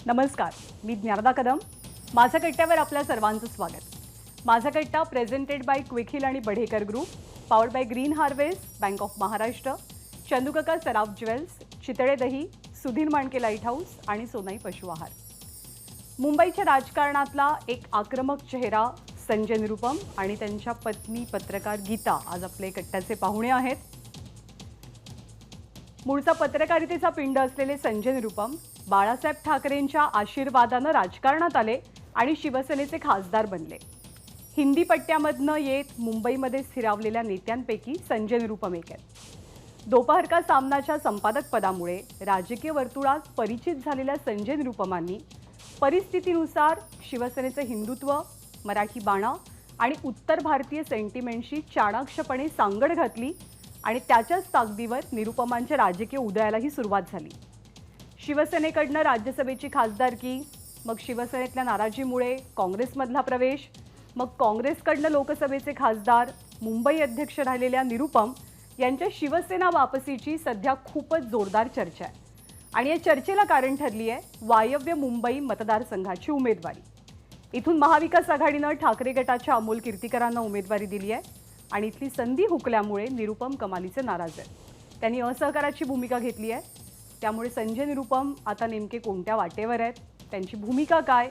नमस्कार, मी ज्ञानदा कदम. माझा कट्ट्यावर आपल्या सर्वांचं स्वागत. माझा कट्टा प्रेझेंटेड बाय क्विक हिल आणि Badhekar group, powered by Green Harvest, Bank of Maharashtra, Chandukaka Saraf Jewels, Chitale Dahi, Sudhir Mandke light house आणि सोनाई पशु आहार. मुंबईच्या राजकारणातला एक आक्रमक चेहरा संजय निरुपम आणि त्यांच्या पत्नी पत्रकार गीता आज आपले कट्ट्याचे पाहुणे आहेत. मूळचा पत्रकारितेचा पिंड असलेले संजय निरुपम बाळासाहेब ठाकरेंच्या आशीर्वादानं राजकारणात आले आणि शिवसेनेचे खासदार बनले. हिंदी पट्ट्यामधनं येत मुंबईमध्ये स्थिरावलेल्या नेत्यांपैकी संजय निरुपम एक आहेत. दोपहर का सामनाच्या संपादक पदामुळे राजकीय वर्तुळात परिचित झालेल्या संजय निरुपमांनी परिस्थितीनुसार शिवसेनेचे हिंदुत्व, मराठी बाणा आणि उत्तर भारतीय सेंटिमेंटशी चाणाक्षपणे सांगड घातली आणि त्याच्याच ताकदीवर निरुपमांच्या राजकीय उदयालाही सुरुवात झाली. शिवसेनेकडनं राज्यसभेची खासदारकी, मग शिवसेनेतल्या नाराजीमुळे काँग्रेसमधला प्रवेश, मग काँग्रेसकडनं लोकसभेचे खासदार, मुंबई अध्यक्ष राहिलेल्या निरुपम यांच्या शिवसेना वापसीची सध्या खूपच जोरदार चर्चा आहे. आणि या चर्चेला कारण ठरली आहे वायव्य मुंबई मतदारसंघाची उमेदवारी. इथून महाविकास आघाडीनं ठाकरे गटाच्या अमोल कीर्तीकरांना उमेदवारी दिली आहे आणि इथली संधी हुकल्यामुळे निरुपम कमालीचे नाराज आहेत. त्यांनी असहकाराची भूमिका घेतली आहे. त्यामुळे संजय निरुपम आता नेमके कोणत्या वाटेवर आहेत, त्यांची भूमिका काय,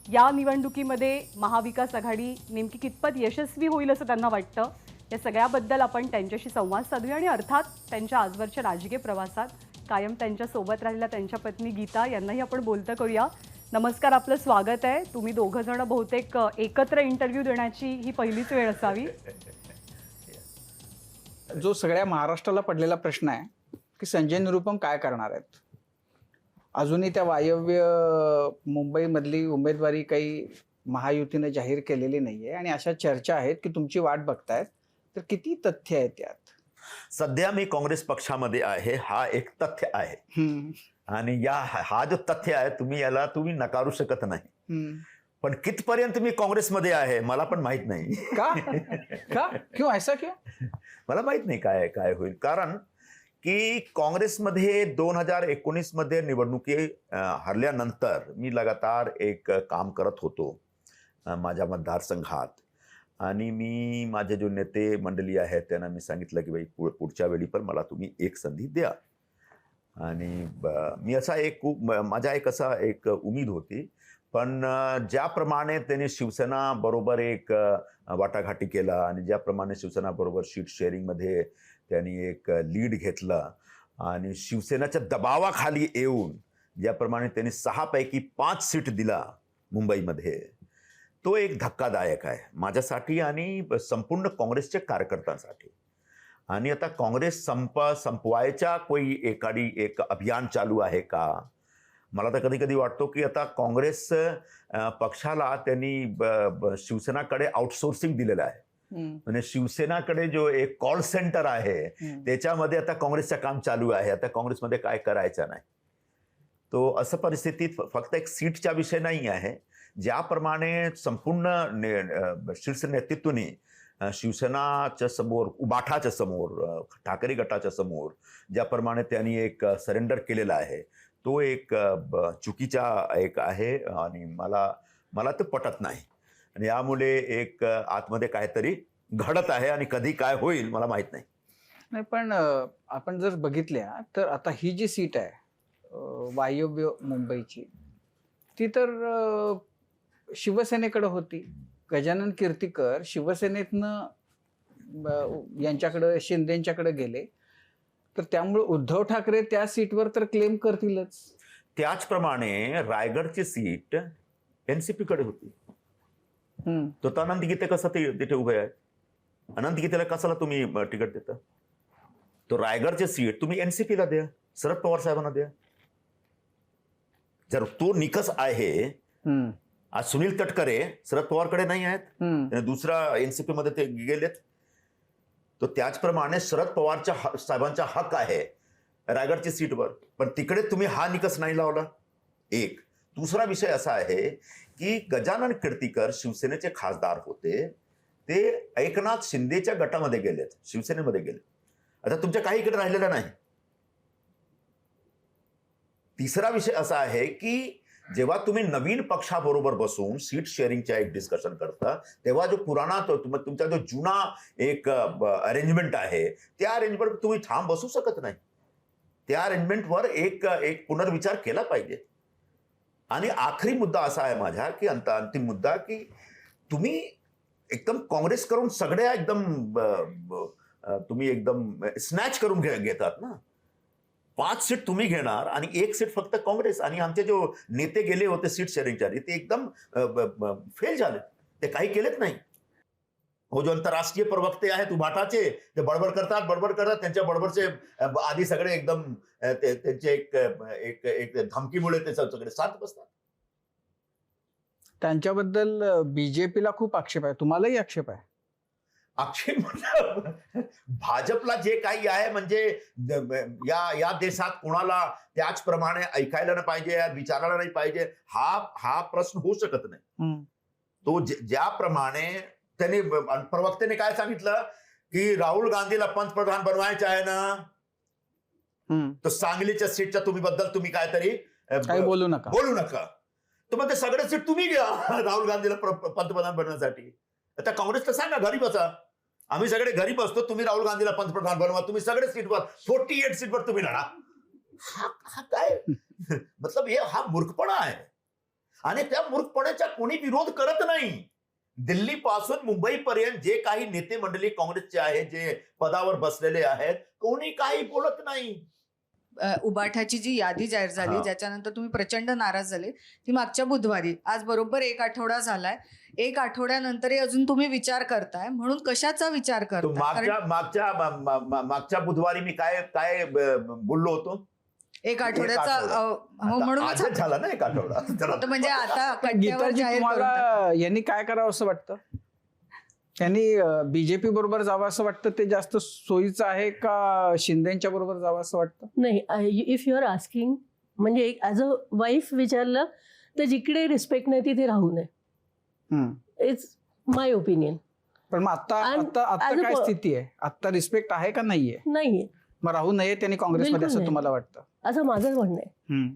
या निवडणुकीमध्ये महाविकास आघाडी नेमकी कितपत यशस्वी होईल असं त्यांना वाटतं, या सगळ्याबद्दल आपण त्यांच्याशी संवाद साधूया. आणि अर्थात त्यांच्या आजवरच्या राजकीय प्रवासात कायम त्यांच्यासोबत राहिलेल्या त्यांच्या पत्नी गीता यांनाही आपण बोलतं करूया. नमस्कार, आपलं स्वागत आहे. तुम्ही दोघं जण बहुतेक एकत्र इंटरव्ह्यू देण्याची ही पहिलीच वेळ असावी. जो सगळ्या महाराष्ट्राला पडलेला प्रश्न आहे की संजय निरुपम काय करणार आहेत. अजूनही त्या वायव्य मुंबईमधली उमेदवारी काही महायुतीने जाहीर केलेली नाहीये आणि अशा चर्चा आहेत की तुमची वाट बघतायत. तर किती तथ्य आहे त्यात? सध्या मी काँग्रेस पक्षामध्ये आहे, हा एक तथ्य आहे. आणि हा जो तथ्य आहे तुम्ही नकारू शकत नाही. पण कितपर्यंत मी काँग्रेसमध्ये आहे मला पण माहित नाही. का का क्यों ऐसा क्यों? मला माहित नाही काय होईल. कारण की काँग्रेसमध्ये 2019 मध्ये निवडणुकी हरल्यानंतर मी लगातार एक काम करत होतो माझ्या मतदारसंघात. आणि मी माझे जो नेते मंडळी आहेत त्यांना मी सांगितलं की बाई पुढच्या वेळी पण मला तुम्ही एक संधी द्या. आणि मी माझा एक उमेद होती. पण ज्याप्रमाणे त्यांनी शिवसेना बरोबर एक वाटाघाटी केला आणि ज्याप्रमाणे शिवसेना बरोबर सीट शेअरिंगमध्ये त्यांनी एक लीड घेतला आणि शिवसेनेच्या दबावाखाली येऊन ज्याप्रमाणे त्यांनी 6 पैकी 5 सीट दिला मुंबईमध्ये, तो एक धक्कादायक आहे माझ्यासाठी आणि संपूर्ण काँग्रेसच्या कार्यकर्त्यांसाठी. आणि आता काँग्रेस संपवायच्या एक अभियान चालू आहे का? मला तर कधी कधी वाटतो की आता काँग्रेस पक्षाला त्यांनी शिवसेनाकडे आउटसोर्सिंग दिलेलं आहे. म्हणजे शिवसेनाकडे जो एक कॉल सेंटर आहे त्याच्यामध्ये आता काँग्रेसचं काम चालू आहे. आता काँग्रेसमध्ये काय करायचं नाही. तो असं परिस्थितीत फक्त एक सीटचा विषय नाही आहे. ज्याप्रमाणे संपूर्ण शीर्ष नेतृत्वाने शिवसेनाच्या समोर, उबाठाच्या समोर, ठाकरे गटाच्या समोर ज्याप्रमाणे त्यांनी एक सरेंडर केलेला आहे तो एक चुकीचा एक आहे आणि मला ते पटत नाही. आणि यामुळे एक आतमध्ये काहीतरी घडत आहे आणि कधी काय होईल मला माहित नाही. पण आपण जर बघितल्या तर आता ही जी सीट आहे वायव्य मुंबईची, ती तर शिवसेनेकडे होती. गजानन कीर्तीकर शिवसेनेतनं यांच्याकडे, शिंदेंच्याकडे गेले. तर त्यामुळे उद्धव ठाकरे त्या सीटवर तर क्लेम करतीलच. त्याचप्रमाणे रायगडची सीट एनसीपी कडे होती. तो अनंत गीते कसं तिथे उभे आहे? अनंत गीतेला कशाला तुम्ही तिकीट देता? तो रायगडची सीट तुम्ही एनसीपीला द्या, शरद पवार साहेबांना द्या. जर तो निकष आहे, आज सुनील तटकरे शरद पवारकडे नाही आहेत, दुसरा एनसीपी मध्ये ते गेलेत. तो त्याचप्रमाणे शरद पवारच्या साहेबांचा हक आहे रायगडची सीटवर, पण तिकडे तुम्ही हा निकष नाही लावला. एक दुसरा विषय असा आहे की गजानन कीर्तीकर शिवसेनेचे खासदार होते, ते एकनाथ शिंदेच्या गटामध्ये गेलेत, शिवसेनेमध्ये गेले. आता तुमच्या काही इकडे राहिलेलं नाही. तिसरा विषय असा आहे की जेव्हा तुम्ही नवीन पक्षाबरोबर बसून सीट शेअरिंगच्या एक डिस्कशन करता, तेव्हा जो पुराणा तुमचा जो जुना एक अरेंजमेंट आहे, त्या अरेंजमेंट तुम्ही ठाम बसू शकत नाही. त्या अरेंजमेंटवर एक एक पुनर्विचार केला पाहिजे. आणि आखरी मुद्दा असा आहे माझा, की अंतिम मुद्दा, की तुम्ही एकदम काँग्रेस करून सगळ्या एकदम तुम्ही एकदम स्नॅच करून घेतात ना. 5 सीट तुम्ही घेणार आणि 1 सीट फक्त काँग्रेस. आणि आमचे जो नेते गेले होते सीट शेअरिंगच्या, ते एकदम फेल झाले. ते काही केलेच नाही. हो, जो आंतरराष्ट्रीय प्रवक्ते आहेत उभाटाचे, ते बडबड करतात. त्यांच्या बडबडचे आधी सगळे एकदम त्यांचे एक धमकीमुळे ते सगळे शांत बसतात. त्यांच्याबद्दल बीजेपीला खूप आक्षेप आहे, तुम्हालाही आक्षेप आहे? आक्षेप म्हणजे भाजपला जे काही आहे, म्हणजे या देशात कोणाला त्याचप्रमाणे ऐकायला नाही पाहिजे, विचारायला नाही पाहिजे, हा प्रश्न होऊ शकत नाही. तो ज्याप्रमाणे त्यांनी प्रवक्त्याने काय सांगितलं, की राहुल गांधीला पंतप्रधान बनवायचे आहे ना, तर सांगलीच्या सीटच्या तुम्ही काहीतरी काही बोलू नका. तर मग ते सगळे सीट तुम्ही घ्या राहुल गांधीला पंतप्रधान बनवण्यासाठी. आता काँग्रेसला सांगा घरी बसा, आम्ही सगळे घरी बसतो, तुम्ही राहुल गांधीला पंतप्रधान बनवा, तुम्ही सगळे सीटवर 48 सीटवर तुम्ही लढा. हा काय मतलब हा मूर्खपणा आहे. आणि त्या मूर्खपणाचा कोणी विरोध करत नाही. दिल्लीपासून मुंबईपर्यंत जे काही नेते मंडळी काँग्रेसचे आहेत, जे पदावर बसलेले आहेत, कोणी काही बोलत नाही. उबाठाची जी यादी जाहीर झाली, ज्याच्यानंतर तुम्ही प्रचंड नाराज झाले, ती मागच्या बुधवारी, आज बरोबर 1 आठवडा झालाय. 1 आठवड्यानंतरही अजून तुम्ही विचार करताय, म्हणून कशाचा विचार करताय? मागच्या बुधवारी मी काय बोललो होतो? 1 आठवड्याचा म्हणून झाला ना 1 आठवडा. म्हणजे आता गीताजी, तुम्हाला यांनी काय करावं असं वाटतं? त्यांनी बीजेपी बरोबर जावं असं वाटतं, ते जास्त सोयीचं आहे का शिंदेच्या बरोबर जावं असं वाटतं? नाही, इफ यू आर आस्किंग, म्हणजे एक ॲज अ वाईफ विचारलं तर जिकडे रिस्पेक्ट नाही तिथे राहू नये. It's my opinion. पण मग आता काय स्थिती आहे? आता रिस्पेक्ट आहे का नाहीये? नाहीये. मग राहू नये त्यांनी काँग्रेसमध्ये असं तुम्हाला वाटतं? असं माझं म्हणणं आहे.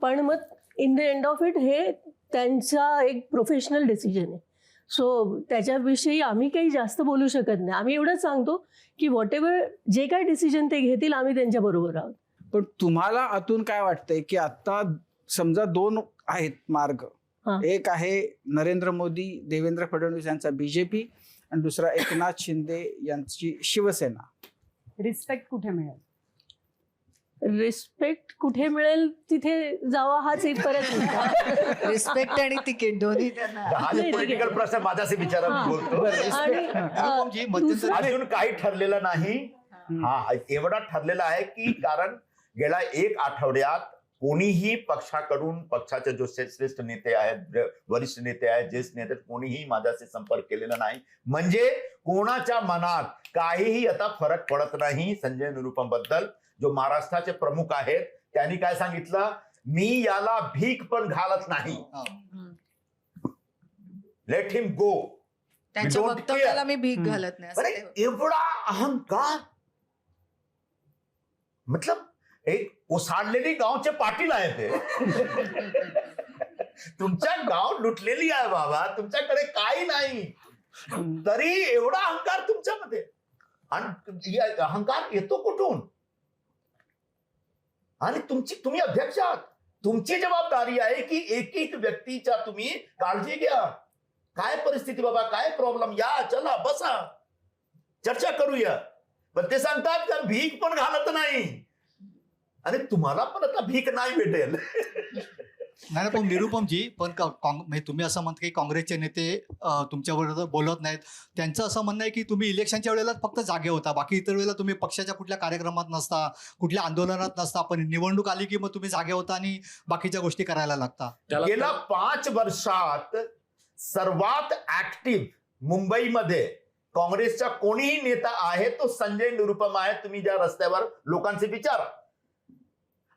पण मग in the end of it हे त्यांचा एक प्रोफेशनल डिसिजन आहे. सो त्याच्याविषयी आम्ही काही जास्त बोलू शकत नाही. आम्ही एवढंच सांगतो की व्हॉट एव्हर जे काय डिसिजन ते घेतील, आम्ही त्यांच्या बरोबर आहोत. पण तुम्हाला आतून काय वाटतंय, की आता समजा 2 आहेत मार्ग, एक आहे नरेंद्र मोदी देवेंद्र फडणवीस यांचा बीजेपी, आणि दुसरा एकनाथ शिंदे यांची शिवसेना. रिस्पेक्ट कुठे मिळेल? रिस्पेक्ट कुठे मिळेल तिथे जावा, हाच एक परत रिस्पेक्ट आणि तिकीट दोन्ही त्यांना. पॉलिटिकल प्रश्न माझ्याशी विचारा बोलतो. अजून काही ठरलेलं नाही. एवढा ठरलेला आहे की कारण गेल्या 1 आठवड्यात कोणीही पक्षाकडून, पक्षाचे जो श्रेष्ठ नेते आहेत, वरिष्ठ नेते आहेत, ज्येष्ठ नेते, कोणीही माझ्याशी संपर्क केलेला नाही. म्हणजे कोणाच्या मनात काहीही आता फरक पडत नाही संजय निरुपम बद्दल. जो महाराष्ट्राचे प्रमुख आहेत त्यांनी काय सांगितलं, मी याला भीक पण घालत नाही, लेट हिम गो. त्यांच्या वक्तव्याला मी भीक घालत नाही. एवढा अहंकार, मतलब एक ओसाडलेली गावचे पाटील आहे ते. तुमच्या गाव लुटलेली आहे बाबा, तुमच्याकडे काही नाही, तरी एवढा अहंकार तुमच्यामध्ये. आणि अहंकार येतो कुठून? आणि तुम्ही अध्यक्ष आहात, तुमची जबाबदारी आहे की एक व्यक्तीच्या तुम्ही काळजी घ्या. काय परिस्थिती बाबा, काय प्रॉब्लेम, या चला बसा चर्चा करूया. पण ते सांगतात का भीक पण घालत नाही, आणि तुम्हाला पण आता भीक नाही भेटेल. नाही पण निरुपमजी, पण म्हणजे तुम्ही असं म्हणता की काँग्रेसचे नेते तुमच्याबरोबर बोलत नाहीत. त्यांचं असं म्हणणं आहे की तुम्ही इलेक्शनच्या वेळेला फक्त जागे होता, बाकी इतर वेळेला तुम्ही पक्षाच्या कुठल्या कार्यक्रमात नसता, कुठल्या आंदोलनात नसता, पण निवडणूक आली की मग तुम्ही जागे होता आणि बाकीच्या गोष्टी करायला लागता. गेल्या 5 वर्षात सर्वात ऍक्टिव्ह मुंबईमध्ये काँग्रेसचा कोणीही नेता आहे तो संजय निरुपम आहे. तुम्ही ज्या रस्त्यावर लोकांचे विचारा.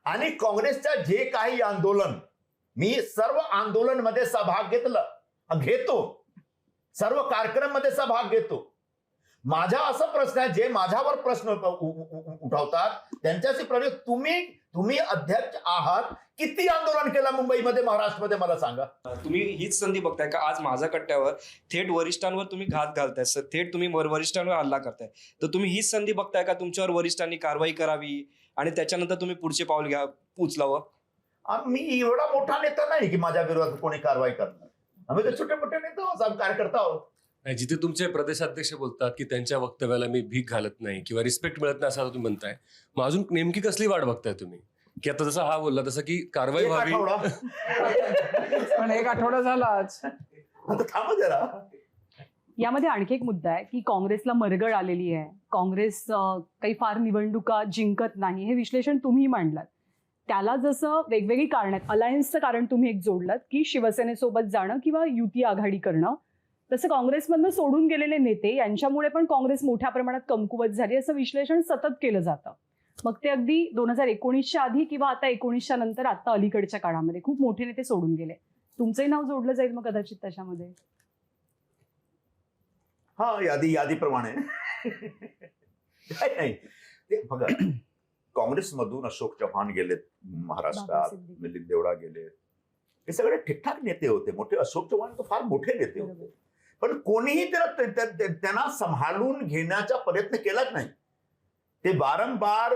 आणि काँग्रेसच्या जे काही आंदोलन, मी सर्व आंदोलन मध्ये सहभाग घेतो, सर्व कार्यक्रम मध्ये सहभाग घेतो. माझा असा प्रश्न आहे, जे माझ्यावर प्रश्न उठवतात त्यांच्याशी प्रश्न, तुम्ही तुम्ही अध्यक्ष आहात, किती आंदोलन केलं मुंबईमध्ये, महाराष्ट्रामध्ये, मला सांगा. तुम्ही हीच संधी बघताय का आज माझ्या कट्ट्यावर थेट वरिष्ठांवर तुम्ही घात घालताय, थेट तुम्ही वरिष्ठांवर हल्ला करताय, तर तुम्ही हीच संधी बघताय का तुमच्यावर वरिष्ठांनी कारवाई करावी आणि त्याच्यानंतर तुम्ही पुढचे पाऊल उचलावं? मी एवढा मोठा नेता नाही की माझ्या विरोधात कोणी कारवाई करणार. आम्ही तर छोटे मोठे नेता आहोत, आम्ही कार्यकर्ता आहोत. नाही, जिथे तुमचे प्रदेशाध्यक्ष बोलतात की त्यांच्या वक्तव्याला मी भीक घालत नाही किंवा रिस्पेक्ट मिळत नाही असं तुम्ही म्हणताय, मग अजून नेमकी कसली वाट बघताय तुम्ही? की आता जसं हा बोलला तसं की कारवाई एक व्हावी. आठवडा. पण 1 आठवडा झाला आज. आता थांबा जरा. यामध्ये आणखी एक मुद्दा आहे की काँग्रेसला मरगळ आलेली आहे, काँग्रेस काही फार निवडणुका जिंकत नाही, हे विश्लेषण तुम्ही मांडलात. त्याला जसं वेगवेगळी कारण आहेत, अलायन्सचं कारण तुम्ही एक जोडलात की शिवसेनेसोबत जाणं किंवा युती आघाडी करणं, तसं काँग्रेसमधनं सोडून गेलेले नेते यांच्यामुळे पण काँग्रेस मोठ्या प्रमाणात कमकुवत झाली असं विश्लेषण सतत केलं जातं. मग ते अगदी 2019च्या आधी किंवा आता 19च्या नंतर, आता अलीकडच्या काळामध्ये खूप मोठे नेते सोडून गेले. तुमचंही नाव जोडलं जाईल मग कदाचित त्याच्यामध्ये. हा, यादीप्रमाणे. नाही, ते बघा, काँग्रेसमधून अशोक चव्हाण गेलेत महाराष्ट्रात, मिलिंद देवडा गेले, हे सगळे ठीकठाक नेते होते, मोठे. अशोक चव्हाण तर फार मोठे नेते होते, पण कोणीही त्यांना सांभाळून घेण्याचा प्रयत्न केलाच नाही. ते वारंवार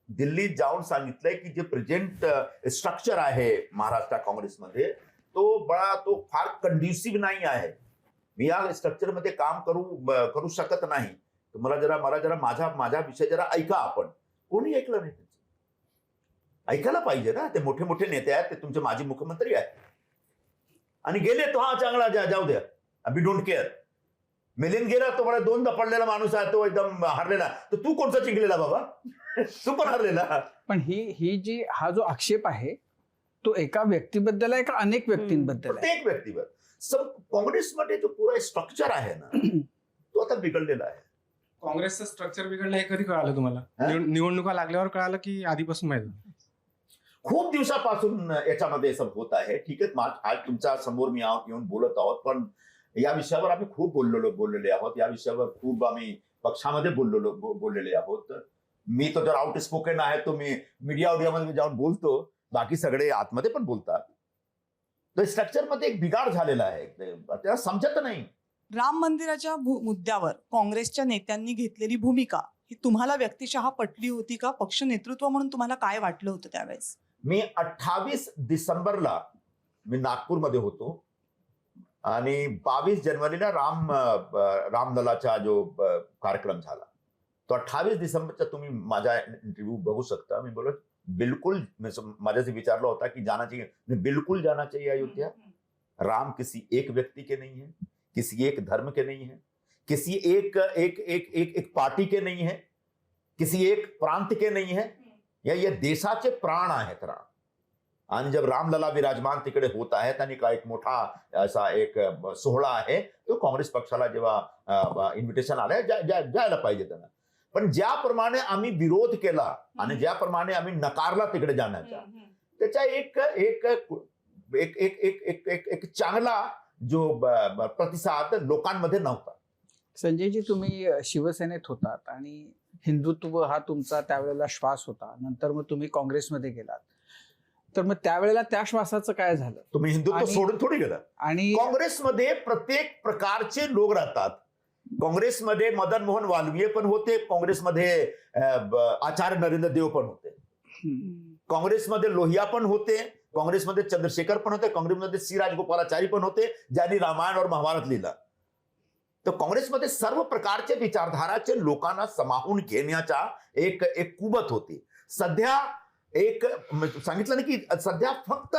दिल्लीत जाऊन सांगितलंय की जे प्रेझेंट स्ट्रक्चर आहे महाराष्ट्र काँग्रेसमध्ये तो फार कंड्युसिव्ह नाही आहे. मी या स्ट्रक्चरमध्ये काम करू शकत नाही. मला जरा माझा विषय जरा ऐका. आपण कोणी ऐकलं नाही. ऐकायला पाहिजे ना. ते मोठे मोठे नेते आहेत, ते तुमचे माजी मुख्यमंत्री आहेत, आणि गेले तो हा चांगला जाऊ द्या, वी डोंट केअर. मिलिंद गेला, तो मला 2दा पडलेला माणूस आहे, तो एकदम हरलेला. तर तू कोणता जिंकलेला बाबा? तू पण हरलेला. पण ही हा जो आक्षेप आहे तो एका व्यक्तीबद्दल आहे का अनेक व्यक्तींबद्दल आहे? प्रत्येक व्यक्तीवर. काँग्रेसमध्ये जो पुरा स्ट्रक्चर आहे ना, तो आता बिघडलेला आहे. काँग्रेसचं स्ट्रक्चर बिघडलं हे कधी कळालं तुम्हाला? निवडणुका लागल्यावर कळालं की आधीपासून माहिती? खूप दिवसापासून याच्यामध्ये सब होत आहे. ठीक आहे, आज तुमच्या समोर मी येऊन बोलत आहोत, पण या विषयावर आम्ही खूप बोललेले आहोत. या विषयावर खूप आम्ही पक्षामध्ये बोललेले आहोत. मी तर जर आउट स्पोकन आहे, तो मी मीडियामध्ये जाऊन बोलतो, बाकी सगळे आतमध्ये पण बोलतात. तर स्ट्रक्चरमध्ये एक बिघाड झालेला आहे, त्याला समजत नाही. राम मंदिराच्या मुद्द्यावर काँग्रेसच्या नेत्यांनी घेतलेली भूमिका ही तुम्हाला व्यक्तिशः पटली होती का? पक्ष नेतृत्व म्हणून तुम्हाला काय वाटलं होतं त्यावेळेस? मी 28 डिसेंबरला मी नागपूरमध्ये होतो, आणि 22 जानेवारीला रामललाचा जो कार्यक्रम झाला, तो 28 डिसेंबरचा तुम्ही माझा इंटरव्ह्यू बघू शकता. मी बोलत बिल्कुल, माझ्यासे विचारला होता की जाना चाहिए, बिल्कुल जाना चाहिए अयोध्या. राम किसी एक व्यक्ति के नहीं है, किसी एक धर्म के नहीं है, किसी एक पार्टी के नहीं है, किसी एक प्रांत के नहीं है, ये देशाचे प्राण आहेत राम. आणि जब रामलला विराजमान तिकडे होत आहेत आणि एक मोठा असा एक सोहळा आहे, तो काँग्रेस पक्षाला जेव्हा इन्व्हिटेशन आलंय जायला पाहिजे त्यांना. पण ज्याप्रमाणे आम्ही विरोध केला आणि ज्याप्रमाणे आम्ही नकारला तिकडे जाण्याचा, त्याचा एक चांगला जो प्रतिसाद लोकांमध्ये नव्हता. संजयजी, तुम्ही शिवसेनेत होतात आणि हिंदुत्व हा तुमचा त्यावेळेला श्वास होता. नंतर मग तुम्ही काँग्रेसमध्ये गेलात, तर मग त्यावेळेला त्या श्वासाचं काय झालं? तुम्ही हिंदुत्व सोडून थोडी गेला. आणि काँग्रेसमध्ये प्रत्येक प्रकारचे लोक राहतात. काँग्रेसमध्ये मदन मोहन मालवीय पण होते, काँग्रेसमध्ये आचार्य नरेंद्र देव पण होते, काँग्रेसमध्ये लोहिया पण होते, काँग्रेसमध्ये चंद्रशेखर पण होते, काँग्रेसमध्ये सी राजगोपालाचारी पण होते, ज्यांनी रामायण और महाभारत लिहिला. तर काँग्रेसमध्ये सर्व प्रकारचे विचारधाराचे लोकांना समावून घेण्याचा एक कुवत होती. सध्या एक सांगितलं ना की सध्या फक्त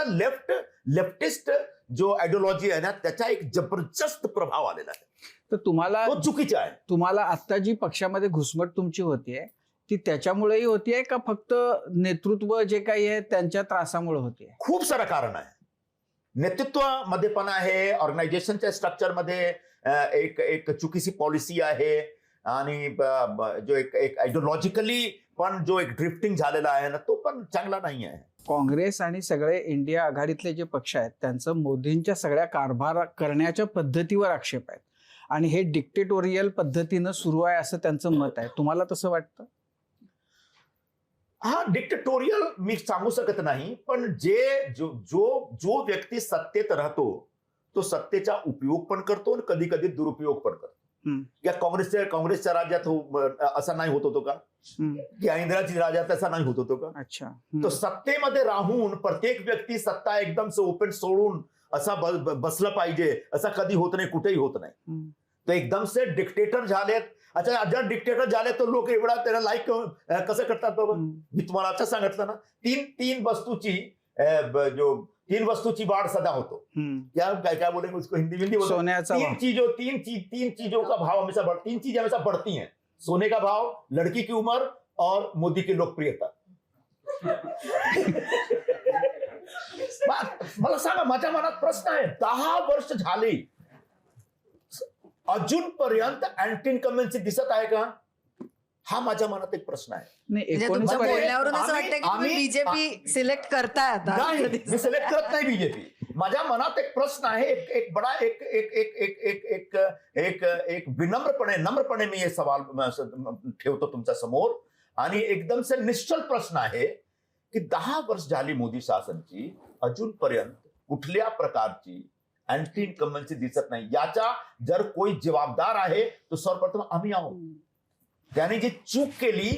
लेफ्टिस्ट जो आयडिओलॉजी आहे ना, त्याचा एक जबरदस्त प्रभाव आलेला आहे. तर तुम्हाला तो चुकीचा आहे. तुम्हाला आता जी पक्षामध्ये घुसमट तुमची होतीये ती त्याच्यामुळेही होतीये का फक्त नेतृत्व जे काही आहे त्यांच्या त्रासामुळे होतीये? खूप सारं कारण आहे. नेतृत्वामध्ये पण आहे, ऑर्गनायझेशनच्या स्ट्रक्चरमध्ये एक चुकीची पॉलिसी आहे, आणि जो एक आयडिओलॉजिकली पण जो एक ड्रिफ्टिंग झालेला आहे ना, तो पण चांगला नाही आहे. काँग्रेस आणि सगळे इंडिया आघाडीतले जे पक्ष आहेत त्यांचं मोदींच्या सगळ्या कारभार करण्याच्या पद्धतीवर आक्षेप आहेत, आणि हे डिक्टेटोरियल पद्धतीनं सुरू आहे असं त्यांचं मत आहे. तुम्हाला तसं वाटतं? हा डिक्टेटोरियल मी सांगू शकत नाही, पण जो व्यक्ती सत्तेत राहतो तो सत्तेचा उपयोग पण करतो आणि कधी कधी दुरुपयोग पण करतो. या काँग्रेसच्या राज्यात असा नाही होत होतो का? या इंदिराजी राज्यात असा नाही होत होतो का? अच्छा. तो सत्तेमध्ये राहून प्रत्येक व्यक्ती सत्ता एकदम ओपन सोडून असा बसलं पाहिजे असं कधी होत नाही, कुठेही होत नाही. तो एकदम से डिक्टेटर झालेत. अच्छा, जर डिक्टेटर झाले तर लोक एवढा त्याला लाईक कसं करतात बाबा? मी तुम्हाला आता सांगितलं ना, तीन वस्तूची वाढ सदा होतो. क्या बोलेंगे उसको हिंदी में? सोन्याचा भाव. तीन चीजों का भाव हमेशा तीन चीजें हमेशा बढ़ती हैं. सोने का भाव, लड़की की उम्र और मोदी की लोकप्रियता. मला सांगा, माझ्या मनात प्रश्न आहे, 10 वर्ष झाली अजूनपर्यंत अँटी इन्कम्बन्सी दिसत आहे का? हा माझ्या मनात एक प्रश्न आहे. म्हणजे तुमच्या बोलण्यावरून असं वाटतं की तुम्ही बीजेपी सिलेक्ट करताय आता. नाही, मी सिलेक्ट करत नाही बीजेपी. माझ्या मनात एक प्रश्न आहे, एक बडा एक नम्रपणे मी हे सवाल ठेवतो तुमच्या समोर, आणि एकदम से निश्चल प्रश्न आहे की 10 वर्ष झाली मोदी शासनची, अजूनपर्यंत कुठल्या प्रकारची अँटी इन्कम्बन्सी दिसत नाही. याचा जर कोई जबाबदार आहे तो सर्वप्रथम आम्ही आहोत. त्यांनी जी चूक केली,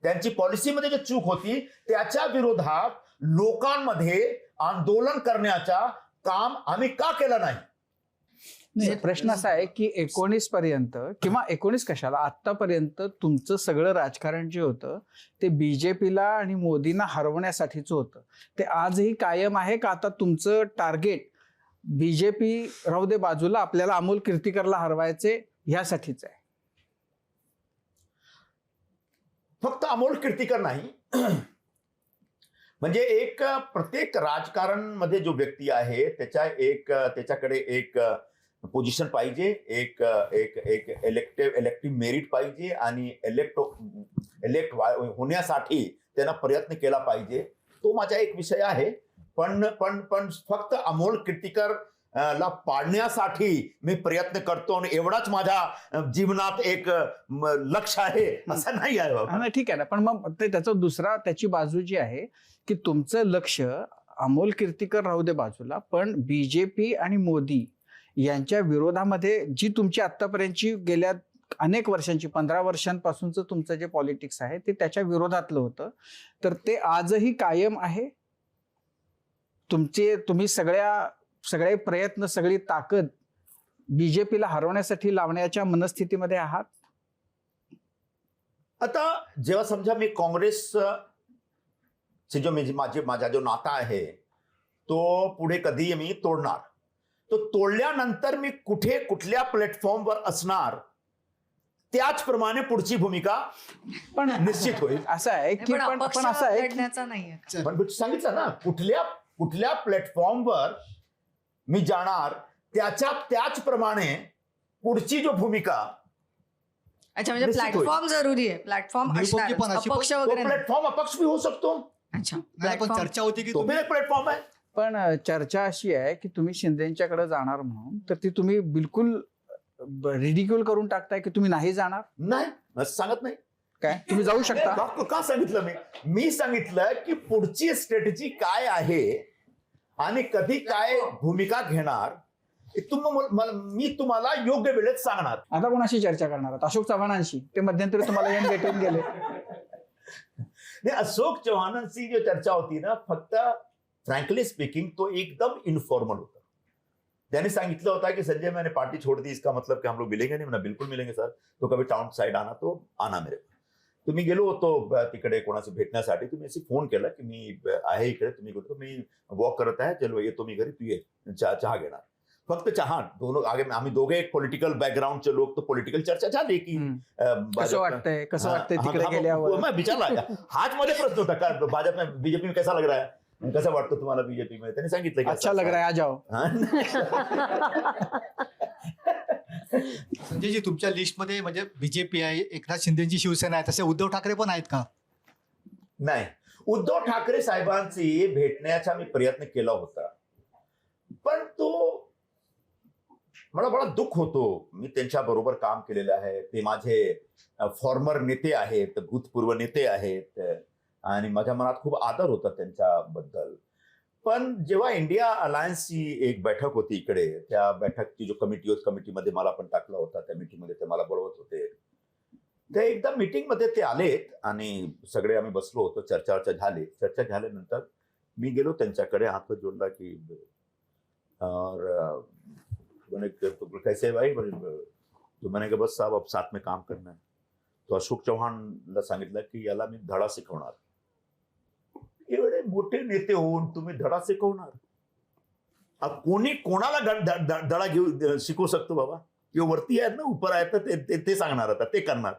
त्यांची पॉलिसीमध्ये जी चूक होती, त्याच्या विरोधात लोकांमध्ये आंदोलन करण्याचा काम आम्ही का केलं नाही? नाही, प्रश्न असा आहे की 19 पर्यंत, किंवा 19 कशाला, आतापर्यंत तुमचं सगळं राजकारण जे होतं ते बीजेपीला आणि मोदींना हरवण्यासाठीच होतं. ते आजही कायम आहे का? आता तुमचं टार्गेट बीजेपी राहू दे बाजूला, आपल्याला अमोल कीर्तीकरला हरवायचे ह्यासाठीच आहे? फक्त अमोल कीर्तीकर नाही, म्हणजे एक प्रत्येक राजकारण मध्ये जो व्यक्ती आहे त्याच्याकडे एक पोझिशन पाहिजे, एक इलेक्टिव्ह मेरिट पाहिजे, आणि इलेक्ट होण्यासाठी त्यांना प्रयत्न केला पाहिजे. तो माझा एक विषय आहे. पण फक्त अमोल कीर्तीकर ला पाडण्यासाठी मी प्रयत्न करतो आणि एवढाच माझ्या जीवनात एक लक्ष आहे असं नाही आहे बाबा. ठीक आहे ना, पण मग त्याची बाजू जी आहे की तुमचं लक्ष अमोल कीर्तीकर राहू दे बाजूला, पण बीजेपी आणि मोदी यांच्या विरोधामध्ये जी तुमची आतापर्यंतची गेल्या अनेक वर्षांची 15 वर्षांपासूनचं तुमचं जे पॉलिटिक्स आहे ते त्याच्या विरोधातलं होतं, तर ते आजही कायम आहे? तुम्ही सगळे प्रयत्न, सगळी ताकद बीजेपीला हरवण्यासाठी लावण्याच्या मनस्थितीमध्ये आहात? आता जेव्हा समजा मी काँग्रेस जो माझा जो नाता आहे तो पुढे कधी मी तोडणार, तो तोडल्यानंतर मी कुठल्या प्लॅटफॉर्मवर असणार त्याचप्रमाणे पुढची भूमिका पण निश्चित होईल. असं आहे की पण असं आहे नाहीये. पण सांगितलं ना, कुठल्या प्लॅटफॉर्मवर मी जाणार त्याचप्रमाणे पुढची जो भूमिका. अच्छा, म्हणजे प्लॅटफॉर्म जरुरी आहे. प्लॅटफॉर्म अपक्ष वगैरे प्लॅटफॉर्म अपक्ष भी होऊ शकतो. अच्छा, पण चर्चा होती की तो पण एक प्लॅटफॉर्म आहे. पण चर्चा अशी आहे की तुम्ही शिंदेच्याकडे जाणार म्हणून, तर ती तुम्ही बिलकुल रिडिक्यूल करून टाकताय की तुम्ही नाही जाणार. नाही, सांगत नाही. काय तुम्ही जाऊ शकता? का सांगितलं मी सांगितलं की पुढची स्ट्रॅटेजी काय आहे आणि कधी काय भूमिका घेणार मी तुम्हाला योग्य वेळेत सांगणार. आता कोणाशी चर्चा करणार आहात? अशोक चव्हाणांशी? ते मध्यंतरी तुम्हाला येऊन भेटून गेले. अशोक चव्हाणांची जो चर्चा होती ना, फक्त फ्रँकली स्पीकिंग तो एकदम इनफॉर्मल होता. त्याने सांगितलं होता की संजय मैंने पार्टी छोड़ दी, इसका मतलब कि हम लोग मिलेंगे नहीं. बिल्कुल मिलेंगे सर, तो कभी टाउन साइड आना तो आना मेरे. तुम्ही गेलो होतो तिकडे कोणाचं भेटण्यासाठी, तुम्ही अशी फोन केला की मी आहे इकडे, तुम्ही गेलो, मी वॉक करत आहे, चलो येतो मी घरी, तू ये, चहा घेणार. फक्त चहा. आम्ही दोघे एक पॉलिटिकल बॅकग्राऊंडचे लोक, तो पॉलिटिकल चर्चा झाली की कसं वाटतंय तिकडे गेल्यावर. विचारला हाच मध्ये प्रश्न होता का भाजप में बीजेपी में कैसा लग रहा है, कसं वाटतं तुम्हाला बीजेपी मध्ये. त्यांनी सांगितलं अच्छा लग रहा है, आ जाओ. संजयजी, तुमच्या लिस्टमध्ये म्हणजे बीजेपी आहे, एकनाथ शिंदेची शिवसेना आहे, तसे उद्धव ठाकरे पण आहेत का? नाही, उद्धव ठाकरे साहेबांची भेटण्याचा मी प्रयत्न केला होता, पण तो मला बडा दुःख होतो. मी त्यांच्या बरोबर काम केलेलं आहे. ते माझे फॉर्मर नेते आहेत, भूतपूर्व नेते आहेत, आणि माझ्या मनात खूप आदर होता त्यांच्याबद्दल. पण जेव्हा इंडिया अलायन्सची एक बैठक होती इकडे, त्या बैठकची जो कमिटी होती, कमिटीमध्ये मला पण टाकला होता. त्या मीटिंगमध्ये ते मला बोलवत होते. ते एकदा मीटिंगमध्ये ते आलेत आणि सगळे आम्ही बसलो होतो. चर्चा झाली. चर्चा झाल्यानंतर मी गेलो त्यांच्याकडे, हात जोडला की और मैंने तो कैसे भाई, तो मैंने कहा बस साहब अब साथ में काम करना है. तो अशोक चव्हाणला सांगितलं की याला मी धडा शिकवणार. एवढे मोठे नेते होऊन तुम्ही धडा शिकवणार? कोणी कोणाला धडा घेऊ शिकवू शकतो बाबा? किंवा वरती आहेत ना, उपर आहेत तर ते सांगणार आता, ते करणार.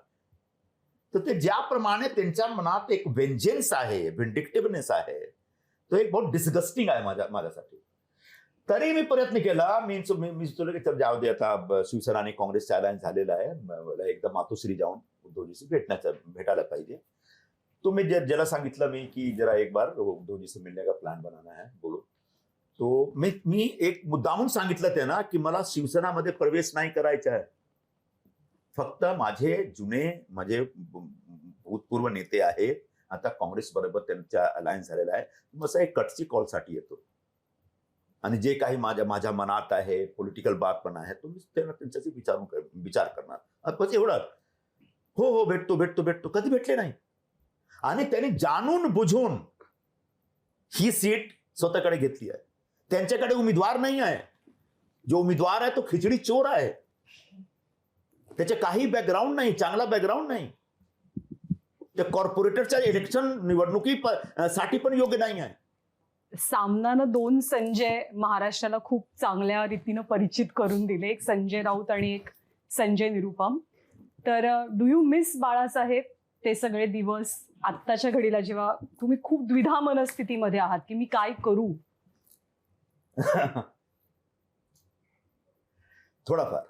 तर ते ज्याप्रमाणे त्यांच्या मनात एक वेंजेन्स आहे, व्हिंडिक्टिव्हनेस आहे, तो एक बहुत डिस्गस्टिंग आहे माझ्यासाठी. तरी मी प्रयत्न केला. मी सुचवलं की तर जाऊ दे, आता शिवसेना आणि काँग्रेसचा अलायन्स झालेला आहे, मला एकदा मातोश्री जाऊन उद्धवजीशी भेटायला पाहिजे. तो मी ज्याला सांगितलं मी की जरा एक बार उद्धवजी से मिलने का प्लान बनाना है, बोलो. तो मी एक मुद्दामून सांगितलं त्यांना की मला शिवसेनामध्ये प्रवेश नाही करायचा आहे. फक्त माझे भूतपूर्व नेते आहेत, आता काँग्रेस बरोबर त्यांचा अलायन्स झालेला आहे, मग एक कटची कॉलसाठी येतो आणि जे काही माझ्या मनात आहे, पॉलिटिकल बात पण आहे, तो मी त्यांच्याशी विचार करणार. बस एवढं. हो भेटतो. कधी भेटले नाही. आणि त्यांनी जाणून बुझून ही सीट स्वतःकडे घेतली आहे. त्यांच्याकडे उमेदवार नाही आहे. जो उमेदवार आहे तो खिचडी चोर आहे. त्याचे काही बॅकग्राऊंड नाही, चांगला बॅकग्राऊंड नाही. त्या कॉर्पोरेटरच्या इलेक्शन निवडणुकीसाठी पण योग्य नाही आहे. सामनानं 2 संजय महाराष्ट्राला खूप चांगल्या रीतीनं परिचित करून दिले, एक संजय राऊत आणि एक संजय निरुपम. तर डू यू मिस बाळासाहेब ते सगळे दिवस आत्ताच्या घडीला, जेव्हा तुम्ही खूप द्विधा मनस्थितीमध्ये आहात की मी काय करू? थोडाफार.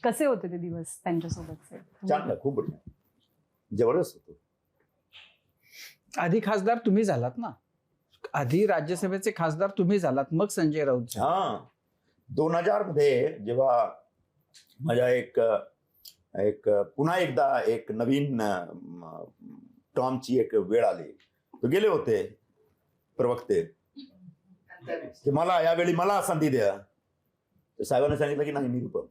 कसे होते ते दिवस त्यांच्यासोबतचे? चांगलं, खूप बढिया, जबरदस्त होतो. आधी खासदार तुम्ही झालात ना, आधी राज्यसभेचे खासदार तुम्ही झालात, मग संजय राऊत झाले. हा, 2000 मध्ये जेव्हा माझ्या एक पुन्हा एकदा एक नवीन टर्मची एक वेळ आली, तो गेले होते प्रवक्ते की मला यावेळी मला संधी द्या. साहेबांनी सांगितलं की नाही निरुपम.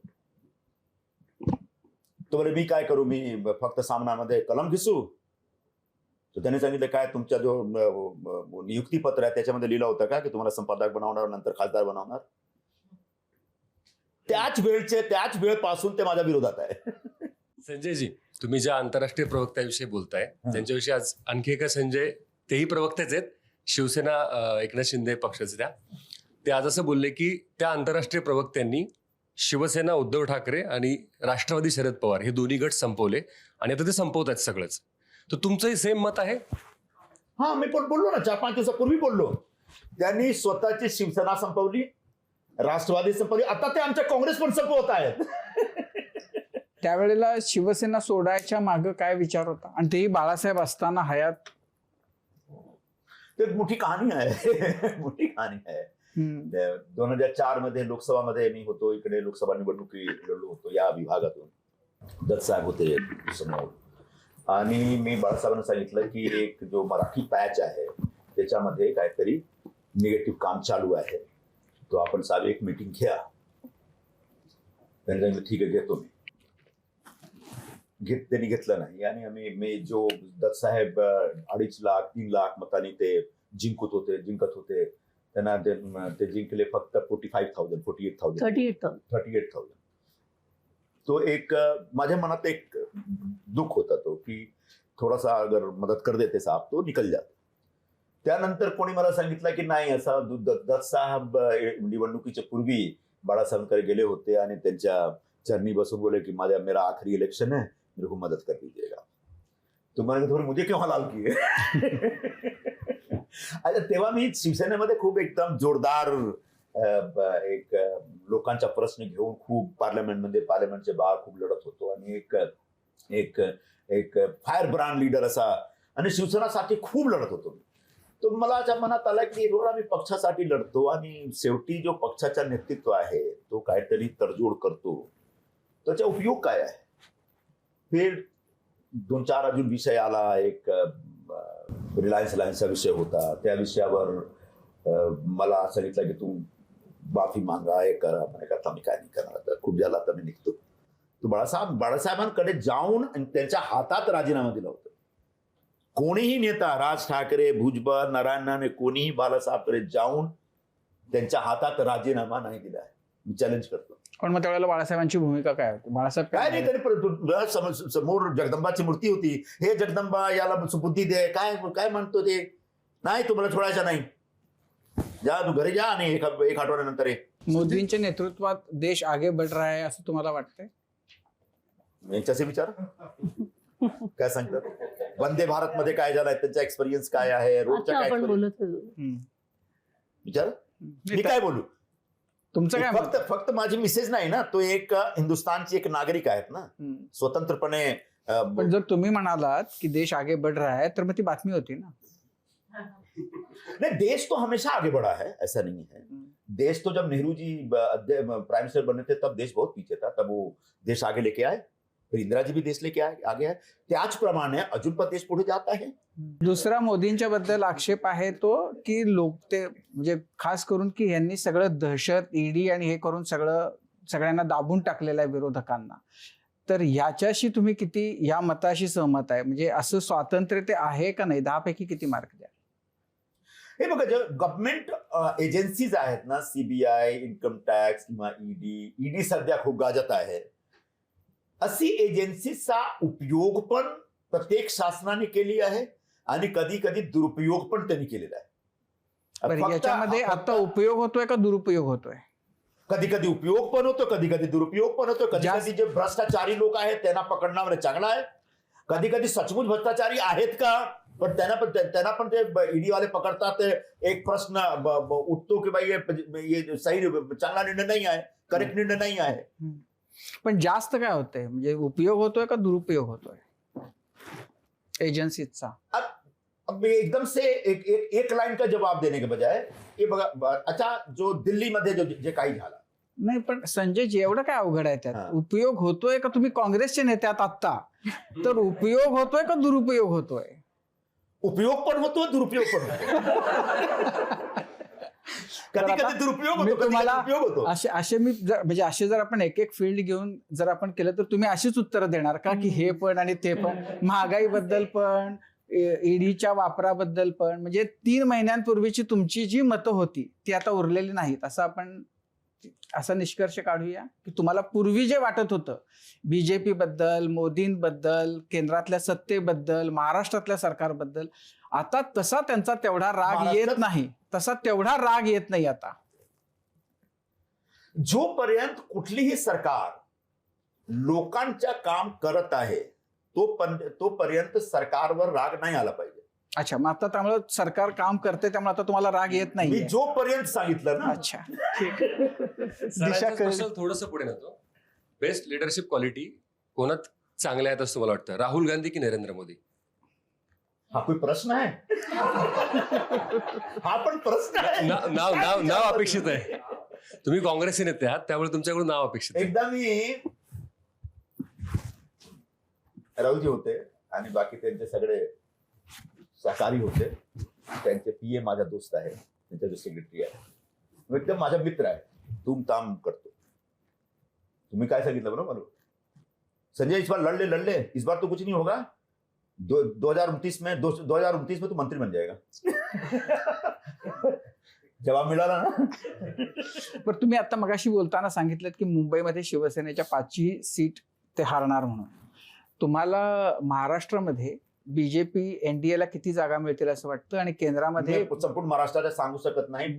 तो बोले मी काय करू, मी फक्त सामनामध्ये कलम घिसू? तर त्याने सांगितलं काय तुमचा जो नियुक्तीपत्र आहे त्याच्यामध्ये लिहिलं होतं का की तुम्हाला संपादक बनवणार, नंतर खासदार बनवणार? त्याच वेळपासून ते माझ्या विरोधात आहे. संजयजी, तुम्ही ज्या आंतरराष्ट्रीय प्रवक्त्याविषयी बोलताय त्यांच्याविषयी आज आणखी एका संजय, तेही प्रवक्तेच आहेत, शिवसेना एकनाथ शिंदे पक्षाचे. ते आज असं बोलले की त्या आंतरराष्ट्रीय प्रवक्त्यांनी शिवसेना उद्धव ठाकरे आणि राष्ट्रवादी शरद पवार हे दोन्ही गट संपवले आणि आता ते संपवत आहेत सगळंच. तर तुमचंही सेम मत आहे? हा, मी पण बोललो ना, 4-5 दिवसापूर्वी बोललो. त्यांनी स्वतःची शिवसेना संपवली, राष्ट्रवादी संपवली, आता ते आमच्या काँग्रेस पण संपवत आहेत. त्यावेळेला शिवसेना सोडायच्या मागे काय विचार होता, आणि तेही बाळासाहेब असताना हयात? ते मोठी कहाणी आहे. मोठी कहाणी आहे. 2004 मध्ये लोकसभामध्ये मी होतो, इकडे लोकसभा निवडणुकी लढलो होतो या विभागातून. दत्त साहेब होते समोर आणि मी बाळासाहेबांना सांगितलं की एक जो मराठी पॅच आहे त्याच्यामध्ये काहीतरी निगेटिव्ह काम चालू आहे, तो आपण साहेब एक मीटिंग घ्या. त्यांनी सांगितलं ठीक आहे घेतो मी. त्यांनी घेतलं नाही आणि मी जो दत्त साहेब 2.5 लाख 3 लाख मतांनी ते जिंकत होते त्यांना ते जिंकले फक्त 48,000. तो एक माझ्या मनात एक दुःख होता तो की थोडासा अगर मदत कर देते साहब तो निकल जाते. त्यानंतर कोणी मला सांगितलं की नाही, असा दत्त साहेब निवडणुकीच्या पूर्वी बाळासाहेबांकडे गेले होते आणि त्यांच्या चरणी बसून बोले की मेरा आखिरी इलेक्शन है, मेरे को मदत कर दीजिएगा. तो मैंने थोड़ी मुझे क्यों हलाल किए. अच्छा, तेव्हा मी शिवसेनेमध्ये खूप एकदम जोरदार एक लोकांचा प्रश्न घेऊन खूप पार्लमेंटचे बाहेर खूप लढत होतो आणि एक फायर ब्रँड लीडर असा आणि शिवसेनासाठी खूप लढत होतो. तो मला मनात आला की रोज आम्ही पक्षासाठी लढतो आणि शेवटी जो पक्षाचा नेतृत्व आहे तो काहीतरी तडजोड करतो, त्याचा उपयोग काय आहे? फिर 2-4 अजून विषय आला. एक रिलायन्सचा विषय होता. त्या विषयावर मला सांगितलं की तू माफी मागा, हे करा. म्हणे आता मी काय नाही करणार, आता खूप झाला, आता मी निघतो. तू बाळासाहेबांकडे जाऊन आणि त्यांच्या हातात राजीनामा दिला होता. कोणीही नेता, राज ठाकरे, भुजबळ, नारायण राणे, कोणीही बाळासाहेबकडे जाऊन त्यांच्या हातात राजीनामा नाही दिला आहे. मी चॅलेंज करतो. पण मग त्यावेळेला बाळासाहेबांची भूमिका काय होती? बाळासाहेब काय नाही, तरी समोर जगदंबाची मूर्ती होती. हे जगदंबा, याला बुद्धी दे, काय काय म्हणतो ते, नाही तुम्हाला सोडायचं नाही, जा तू घरी जा आणि एक आठवड्यानंतर ये. मोदींच्या नेतृत्वात देश आगे बढ़ रहा है असं तुम्हाला वाटतंय? यांच्याशी विचार काय सांगतात. वंदे भारत मध्ये काय झालंय, त्यांचा एक्सपिरियन्स काय आहे, रोजच्या आता काय आपण बोलत होतो. विचार. मी काय बोलू? तुमचं काय मत? फक्त माझी मिसेज नाही ना, तो एक हिंदुस्थानची एक नागरिक आहेत ना, स्वतंत्रपणे. पण जर तुम्ही म्हणालात की देश आगे बढ़ रहा है तर मग ती बातमी होती ना. नहीं, देश तो हमेशा आगे बढ़ा है, ऐसा नहीं है. देश तो जब नेहरू जी प्राइम मिनिस्टर बने थे तब देश बहुत पीछे था, तब वो देश आगे लेके आए. फिर इंदिरा जी भी देश लेके आगे आहे. त्याचप्रमाणे अजून पण देश पुढे जात आहे. दुसरा मोदींच्या बद्दल आक्षेप आहे तो की लोक ते म्हणजे खास करून की यांनी सगळं दहशत, ईडी आणि हे करून सगळ्यांना दाबून टाकलेलं आहे विरोधकांना. तर ह्याच्याशी तुम्ही किती, या मताशी सहमत आहे? म्हणजे असं स्वातंत्र्य ते आहे का नाही? 10 पैकी किती मार्क द्या? हे बघा, जे गव्हर्नमेंट एजन्सीज आहेत ना, सीबीआय, इन्कम टॅक्स किंवा ईडी सध्या खूप गाजत आहे. अशी एजन्सीचा उपयोग पण प्रत्येक शासनाने केली आहे आणि कधी कधी दुरुपयोग पण त्यांनी केलेला आहे. बरं, याच्यामध्ये आता उपयोग होतोय का दुरुपयोग होतोय? कधी कधी उपयोग पण होतो, कधी कधी दुरुपयोग पण होतो. कधी कधी जे भ्रष्टाचारी लोक आहेत त्यांना पकडणं चांगलं आहे. कधी कधी सचमुच भ्रष्टाचारी आहेत का, पण त्यांना पण ते ईडी वाले पकडतात. एक प्रश्न उठतो की बाई हे सही, चांगला निर्णय नाही आहे, करेक्ट निर्णय नाही आहे. पण जास्त काय होतंय, म्हणजे उपयोग होतोय का दुरुपयोग होतोय एजेंसीचा? अब एकदम से एक लाइन का जवाब देने के बजाय ये बघा, अच्छा जो दिल्ली मध्ये जे काही झालं. नाही, पण संजय जी, एवढं काय अवघड आहे त्यात? उपयोग होतोय का? तुम्ही काँग्रेसचे नेते आहात आत्ता, तर उपयोग होतोय का दुरुपयोग होतोय? उपयोग पण होतो, दुरुपयोग पण होतो. कधी कधी दुरुपयोग होतो, कधी उपयोग होतो. असे मी म्हणजे असे जर आपण एक एक फील्ड घेऊन जर आपण केलं तर तुम्ही अशीच उत्तरं देणार का की हे पण आणि ते पण, महागाईबद्दल पण, ईडीच्या वापराबद्दल पण? म्हणजे 3 महिन्यांपूर्वीची तुमची जी मतं होती ती आता उरलेली नाहीत असं आपण असा निष्कर्ष काढूया की तुम्हाला पूर्वी जे वाटत होतं बीजेपी बद्दल, मोदींबद्दल, केंद्रातल्या सत्तेबद्दल, महाराष्ट्रातल्या सरकारबद्दल, आता तसा त्यांचा तेवढा राग येत नाही, तसा तेवढा राग येत नाही आता. जोपर्यंत कुठलीही सरकार लोकांच्या काम करत आहे तोपर्यंत सरकारवर राग नाही आला पाहिजे. अच्छा, मग आता त्यामुळे सरकार काम करते त्यामुळे आता तुम्हाला राग येत मी नाही? जोपर्यंत सांगितलं ना. अच्छा, ठीक. थोडस पुढे नेतो. बेस्ट लिडरशिप क्वालिटी कोणात चांगल्या आहेत असं मला वाटतं? राहुल गांधी की नरेंद्र मोदी? हा कोई प्रश्न आहे? हा पण प्रश्न आहे. नाव अपेक्षित आहे. तुम्ही काँग्रेसचे नेते आहात त्यामुळे तुमच्याकडून नाव अपेक्षित आहे. एकदा मी राहुलजी होते आणि बाकी त्यांचे सगळे सहकारी होते. त्यांचे पीए माझा दोस्त आहे, त्यांचा जो सेक्रेटरी आहे एकदम माझा मित्र आहे, तुम ताम करतो. तुम्ही काय सांगितलं बरोबर, संजय इस बार लड़ ले, इस बार तो कुछ नहीं होगा, 2029 में तू मंत्री बन जाएगा. जवाब मिळाला ना. पण तुम्ही आता मगाशी बोलताना सांगितलं की मुंबईमध्ये शिवसेनेच्या 5ची सीट ते हारणार म्हणून. तुम्हाला महाराष्ट्रामध्ये बीजेपी एनडीएला किती जागा मिळतील असं वाटतं? आणि केंद्रामध्ये संपूर्ण महाराष्ट्राला सांगू शकत नाही,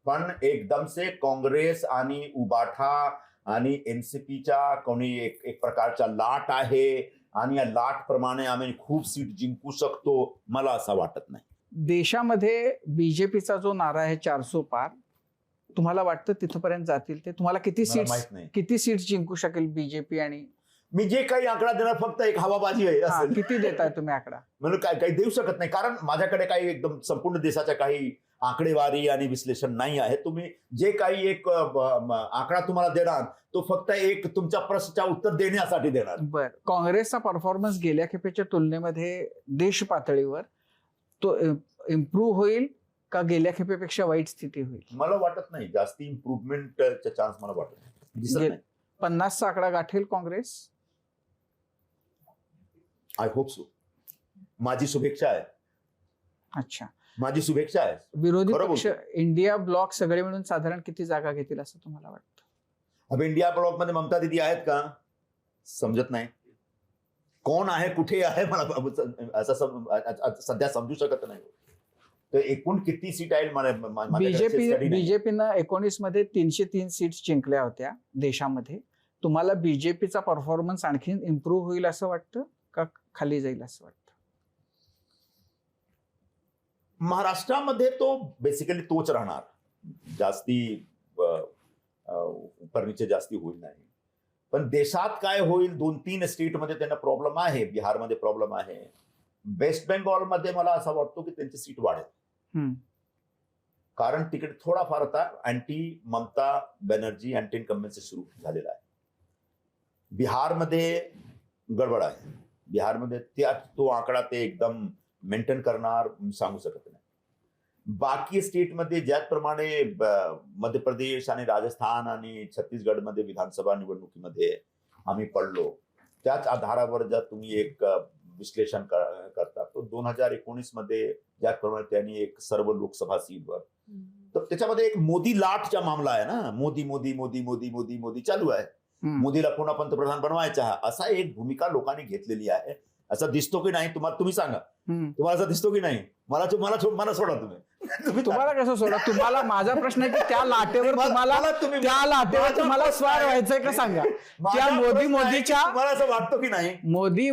पण एकदम से काँग्रेस आणि उबाठा आणि एनसीपीच्या कोणी एक प्रकारचा लाट आहे आणि या लाट प्रमाणे आम्ही खूप सीट जिंकू शकतो, मला असं वाटत नाही. देशामध्ये बीजेपीचा जो नारा आहे 400 पार, तुम्हाला वाटतं तिथपर्यंत जातील ते? तुम्हाला किती सीट जिंकू शकेल बीजेपी? आणि मी जे काही आकडा देणार फक्त एक हवाबाजी आहे. किती देताय तुम्ही आकडा? म्हणून काही देऊ शकत नाही, कारण माझ्याकडे काही एकदम संपूर्ण देशाच्या काही आकडेवारी आणि विश्लेषण नाही आहे. तुम्ही जे काही एक आकडा तुम्हाला देणार तो फक्त एक तुमच्या प्रश्नाच्या उत्तर देण्यासाठी देणार. बर, काँग्रेसचा परफॉर्मन्स गेल्या खेपेच्या तुलनेमध्ये देश पातळीवर तो इम्प्रूव्ह होईल का गेल्या खेपेपेक्षा वाईट स्थिती होईल? मला वाटत नाही जास्ती इम्प्रुव्हमेंटचा चान्स मला वाटत नाही, दिसत नाही. 50चा आकडा गाठेल काँग्रेस? I hope so. माझी शुभेच्छा आहे. अच्छा, माझी शुभेच्छा आहे. विरोधी खरं पक्ष इंडिया ब्लॉक सगळे मिळून साधारण किती जागा घेतील असं तुम्हाला वाटतं? अब इंडिया ब्लॉक मध्ये ममता दीदी आहेत का? समजत नाही. कोण आहे, कुठे आहे, मला असं सध्या समजू शकत नाही. तर एकूण किती सीट आहे बीजेपीनं 19 मध्ये 303 सीट्स जिंकल्या होत्या देशामध्ये. तुम्हाला बीजेपीचा परफॉर्मन्स आणखीन इम्प्रूव्ह होईल असं वाटतं का खाली जाईल असं वाटतं? महाराष्ट्रामध्ये तो बेसिकली तोच राहणार. जास्ती उपरनीचे जास्ती होईल नाही. पण देशात काय होईल, 2-3 स्टेटमध्ये त्यांना प्रॉब्लेम आहे. बिहारमध्ये प्रॉब्लेम आहे. वेस्ट बेंगॉलमध्ये मला असं वाटतो की त्यांची सीट वाढेल. कारण तिकडे थोडाफार आता anti Mamata Banerjee anti incumbency सुरू झालेला आहे. बिहारमध्ये गडबड आहे. बिहारमध्ये तो आकडा ते एकदम मेंटेन करणार सांगू शकत नाही. बाकी स्टेटमध्ये ज्याप्रमाणे मध्य प्रदेश आणि राजस्थान आणि छत्तीसगडमध्ये विधानसभा निवडणुकीमध्ये आम्ही पडलो, त्याच आधारावर जर तुम्ही एक विश्लेषण करता तो 2019 मध्ये ज्याप्रमाणे त्यांनी एक सर्व लोकसभा सीटवर, तर त्याच्यामध्ये एक मोदी लाटचा मामला आहे ना. मोदी मोदी मोदी मोदी मोदी मोदी चालू आहे. मोदीला पुन्हा पंतप्रधान बनवायचा असा एक भूमिका लोकांनी घेतलेली आहे. असं दिसतो की नाही तुम्ही सांगा. तुम्हाला असं दिसतो की नाही? मला सोडा. तुम्हाला कसं सोडा? तुम्हाला माझा प्रश्न आहे की त्या लाटेवर तुम्हाला स्वार व्हायचंय का सांगा. त्या मला असं वाटतं की नाही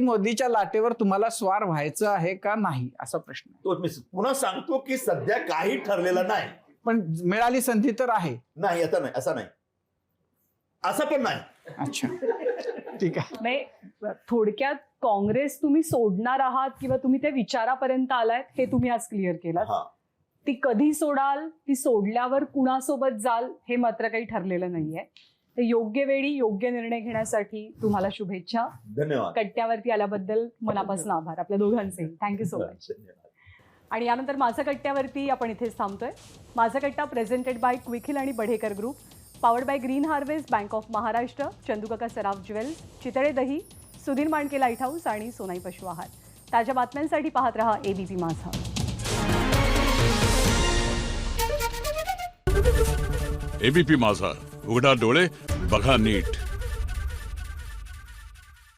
मोदीच्या लाटेवर तुम्हाला स्वार व्हायचं आहे का नाही असा प्रश्न आहे. तो मी पुन्हा सांगतो की सध्या काही ठरलेलं नाही. पण मिळाली संधी तर आहे. नाही, आता नाही, असं नाही, असं पण नाही. अच्छा, ठीक आहे. थोडक्यात काँग्रेस तुम्ही सोडणार आहात किंवा तुम्ही त्या विचारापर्यंत आलाय हे तुम्ही आज क्लिअर केलं. ती कधी सोडाल, ती सोडल्यावर कुणासोबत जाल हे मात्र काही ठरलेलं नाहीये. तर योग्य वेळी योग्य निर्णय घेण्यासाठी तुम्हाला शुभेच्छा. धन्यवाद. कट्ट्यावरती आल्याबद्दल मनापासून आभार आपल्या दोघांचे. Thank you so much. आणि यानंतर माझा कट्ट्यावरती आपण इथेच थांबतोय. माझा कट्टा प्रेझेंटेड बाय क्विखिल आणि Badhekar group, powered by Green Harvest, Bank of Maharashtra, Chandukaka Saraf Jewels, Chitale Dahi, Sudhir Mandke light house आणि सोनाई पशु आहार. ताज्या बातम्यांसाठी पाहत रहा एबीपी माझा. एबीपी माझा, उघडा डोळे बघा नीट.